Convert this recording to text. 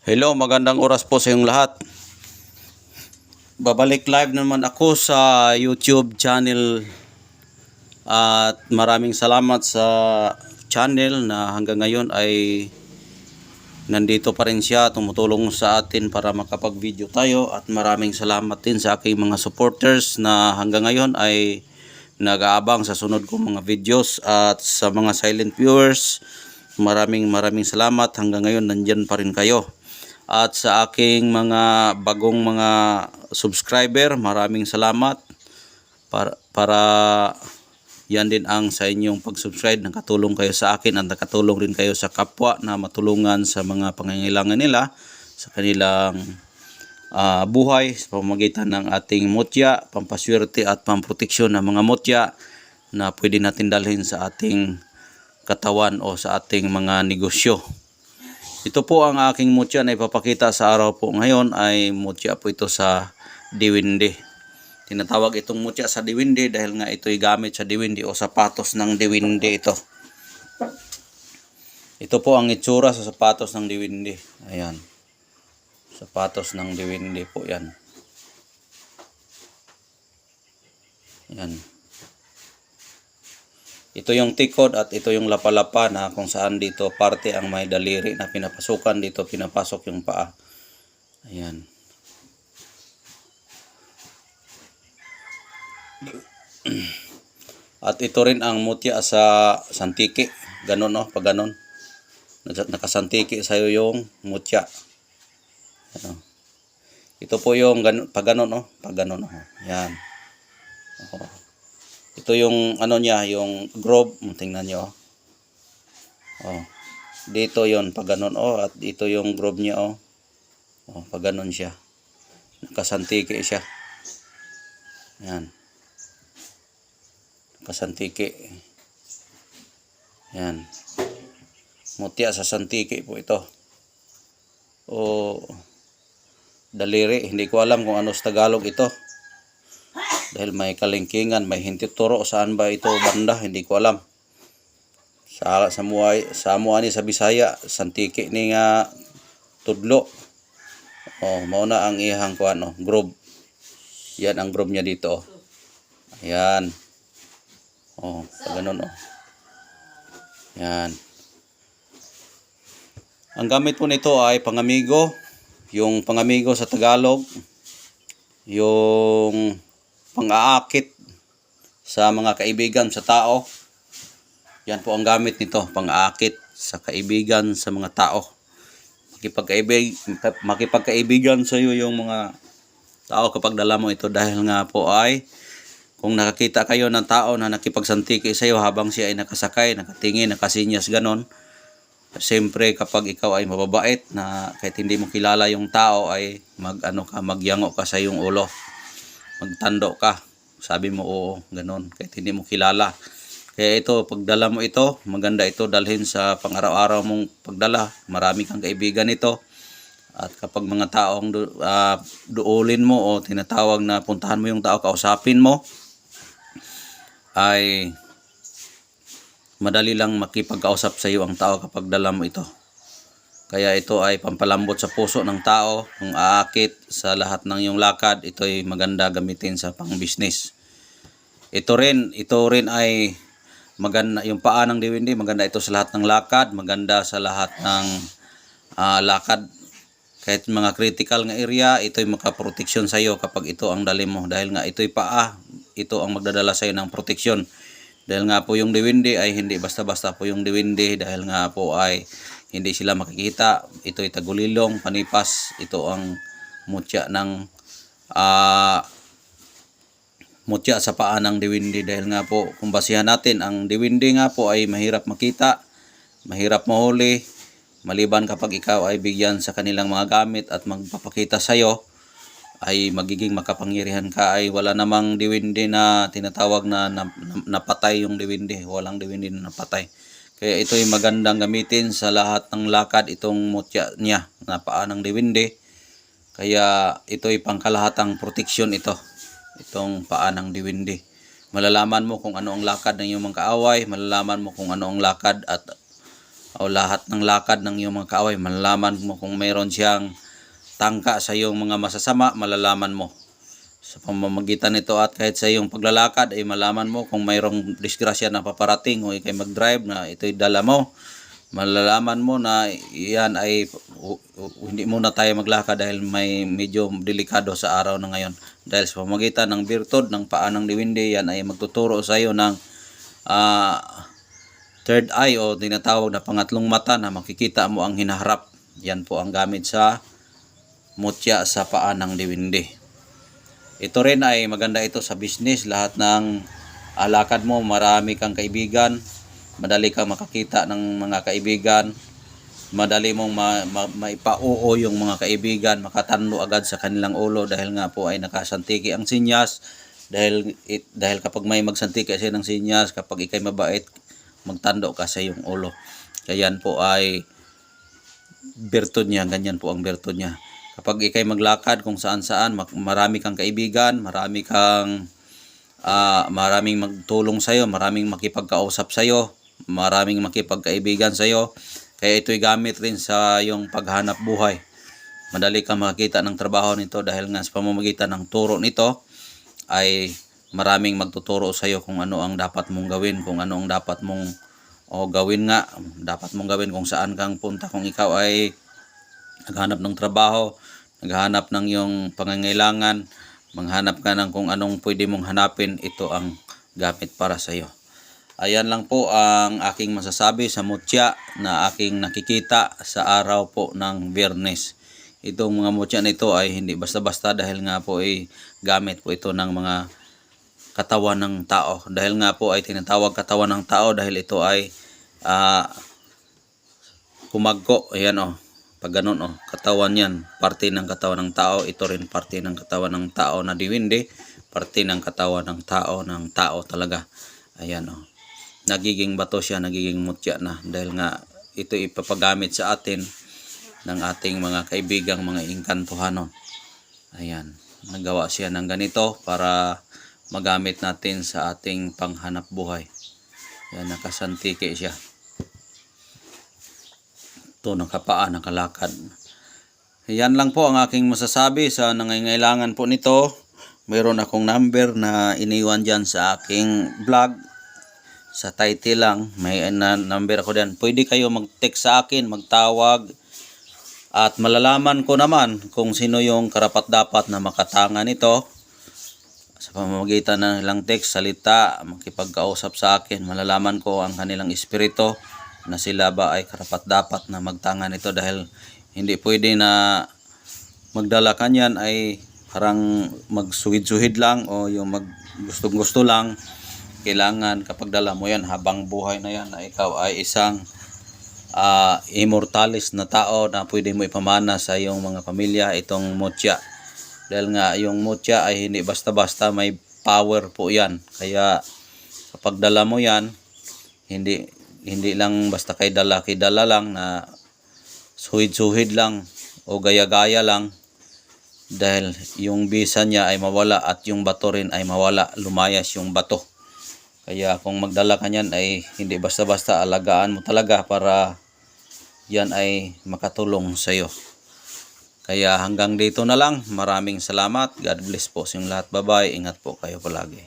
Hello, magandang oras po sa inyong lahat. Babalik live naman ako sa YouTube channel at maraming salamat sa channel na hanggang ngayon ay nandito pa rin siya, tumutulong sa atin para makapag-video tayo, at maraming salamat din sa aking mga supporters na hanggang ngayon ay nag-aabang sa sunod kong mga videos, at sa mga silent viewers, maraming salamat, hanggang ngayon nandyan pa rin kayo. At sa aking mga bagong mga subscriber, maraming salamat para yan din ang sa inyong pag-subscribe. Nakatulong kayo sa akin at nakatulong rin kayo sa kapwa na matulungan sa mga pangangailangan nila sa kanilang buhay sa pamamagitan ng ating mutya, pampaswerte at pamproteksyon ng mga mutya na pwede natin dalhin sa ating katawan o sa ating mga negosyo. Ito po ang aking mutya na ipapakita sa araw po ngayon, ay mutya po ito sa diwindi. Tinatawag itong mutya sa diwindi dahil nga ito'y gamit sa diwindi o sapatos ng diwindi ito. Ito po ang itsura sa sapatos ng diwindi. Ayan. Sapatos ng diwindi po yan. Ayan. Ito yung tikod at ito yung lapalapa na kung saan dito parte ang may daliri na pinapasukan, dito pinapasok yung paa. Ayan. At ito rin ang mutya sa santiki. Ganon, no? Pag ganon. Nakasantiki sa'yo yung mutya. Ano? Ito po yung pag ganon, no? Pag ganon, no? Ayan. Ito yung ano niya, yung groove, tingnan niyo. Oh. Dito 'yon pag ganun, at ito yung groove niya, pag ganun siya. Nakasantiki siya. Yan. Nakasantiki. Yan. Mutya sa santiki po ito. Daliri, hindi ko alam kung ano sa Tagalog ito. Dahil may kalingkingan, may hintituro, saan ba ito banda, hindi ko alam. Sa mua ni sa Bisaya, santiki ni nga tudlo. Mauna ang ihang kuan, groove. Yan ang groove niya dito. Ayan. Ganun, Yan. Ang gamit po nito ay pangamigo. Yung pangamigo sa Tagalog, yung pang-aakit sa mga kaibigan sa tao. Yan po ang gamit nito, pang-aakit sa kaibigan sa mga tao. Makipagkaibigan sa iyo yung mga tao kapag dala mo ito, dahil nga po ay kung nakakita kayo ng tao na nakipagsantiki sa iyo habang siya ay nakasakay, nakatingin, nakasinyas, ganon. Siyempre kapag ikaw ay mababait na kahit hindi mo kilala yung tao, ay magyango ka sa iyong ulo. Magtando ka, sabi mo oo, ganon, kahit hindi mo kilala. Kaya ito, pagdala mo ito, maganda ito dalhin sa pang-araw-araw mong pagdala. Marami kang kaibigan ito. At kapag mga taong duulin mo o tinatawag na puntahan mo yung tao, kausapin mo, ay madali lang makipagkausap sa iyo ang tao kapag dala mo ito. Kaya ito ay pampalambot sa puso ng tao, kung aakit sa lahat ng iyong lakad. Ito ay maganda gamitin sa pang-business. Ito rin ay maganda, yung paa ng diwindi, maganda ito sa lahat ng lakad, maganda sa lahat ng lakad. Kahit mga critical nga area, ito ay makaproteksyon sa iyo kapag ito ang dali mo. Dahil nga ito ay paa, ito ang magdadala sa iyo ng proteksyon. Dahil nga po yung diwindi ay hindi basta-basta po yung diwindi, dahil nga po ay hindi sila makikita. Ito ay tagulilong, panipas. Ito ang mutya ng mutya sa paa ng diwindi. Dahil nga po, kung basihan natin, ang diwindi nga po ay mahirap makita, mahirap mahuli, maliban kapag ikaw ay bigyan sa kanilang mga gamit at magpapakita sa iyo, ay magiging makapangyarihan ka. Ay wala namang diwindi na tinatawag na napatay yung diwindi. Walang diwindi na napatay. Kaya ito ay magandang gamitin sa lahat ng lakad, itong mutya niya na paa ng diwindi. Kaya ito ay pangkalahatang proteksyon ito, itong paa ng diwindi. Malalaman mo kung ano ang lakad ng iyong mga kaaway, malalaman mo kung ano ang lakad at o lahat ng lakad ng iyong mga kaaway, malalaman mo kung mayroon siyang tangka sa iyong mga masasama, malalaman mo sa pamamagitan nito. At kahit sa iyong paglalakad ay malaman mo kung mayroong disgrasya na paparating o ikay mag-drive na ito'y dala mo, malalaman mo na yan ay hindi muna tayo maglakad dahil may medyo delikado sa araw na ngayon. Dahil sa pamamagitan ng birtud ng paa ng diwindi, yan ay magtuturo sa iyo ng third eye o tinatawag na pangatlong mata na makikita mo ang hinaharap. Yan po ang gamit sa mutya sa paa ng diwindi. Ito rin ay maganda ito sa business. Lahat ng alakad mo, marami kang kaibigan, madali kang makakita ng mga kaibigan, madali mong maipauo yung mga kaibigan, makatanlo agad sa kanilang ulo dahil nga po ay nakasantiki ang sinyas. Dahil kapag may magsantiki siya ng sinyas, kapag ikay mabait, magtando ka sa iyong ulo. Kaya yan po ay birtud niya, ganyan po ang birtud niya. Kapag ikay maglakad kung saan-saan, marami kang kaibigan, maraming magtulong sa iyo, maraming makipagkausap sa iyo, maraming makipagkaibigan sa iyo. Kaya ito'y gamit rin sa iyong paghanap buhay. Madali kang makakita ng trabaho nito dahil nga sa pamamagitan ng turo nito ay maraming magtuturo sa iyo kung ano ang dapat mong gawin, kung ano ang dapat mong dapat mong gawin kung saan kang punta. Kung ikaw ay naghanap ng trabaho, naghanap ng iyong pangangailangan, manghanap ka ng kung anong pwede mong hanapin, ito ang gamit para sa iyo. Ayan lang po ang aking masasabi sa mutya na aking nakikita sa araw po ng Biyernes. Itong mga mutya nito ay hindi basta-basta dahil nga po ay gamit po ito ng mga katawan ng tao. Dahil nga po ay tinatawag katawan ng tao dahil ito ay kumagko. Ayan pag ganun katawan yan, parte ng katawan ng tao. Ito rin parte ng katawan ng tao na diwindi, parte ng katawan ng tao talaga. Ayan nagiging bato siya, nagiging mutya na dahil nga ito ipapagamit sa atin ng ating mga kaibigang mga engkantuhanon. Ayan, nagawa siya ng ganito para magamit natin sa ating panghanap buhay. Ayan, nakasantiki siya. Ito, nakapaa, nakalakad. Ayan lang po ang aking masasabi sa nangangailangan po nito. Mayroon akong number na iniwan dyan sa aking vlog. Sa title lang, may number ako diyan. Pwede kayo mag-text sa akin, magtawag. At malalaman ko naman kung sino yung karapat-dapat na makatanga nito. Sa pamamagitan ng ilang text, salita, makipagkausap sa akin, malalaman ko ang kanilang espiritu na sila ba ay karapat-dapat na magtanga nito. Dahil hindi pwede na magdala kanyan ay parang magsuhid-suhid lang o yung gusto-gusto lang. Kailangan kapag dala mo yan habang buhay na yan na ikaw ay isang immortalis na tao na pwede mo ipamana sa iyong mga pamilya itong mutya. Dahil nga yung mutya ay hindi basta-basta, may power po yan. Kaya kapag dala mo yan, hindi lang basta kay dala lang na suhid-suhid lang o gaya-gaya lang. Dahil yung bisa niya ay mawala at yung bato rin ay mawala, lumayas yung bato. Kaya kung magdala ka niyan ay hindi basta-basta, alagaan mo talaga para yan ay makatulong sa iyo. Kaya hanggang dito na lang. Maraming salamat. God bless po sa inyong lahat. Bye-bye. Ingat po kayo palagi.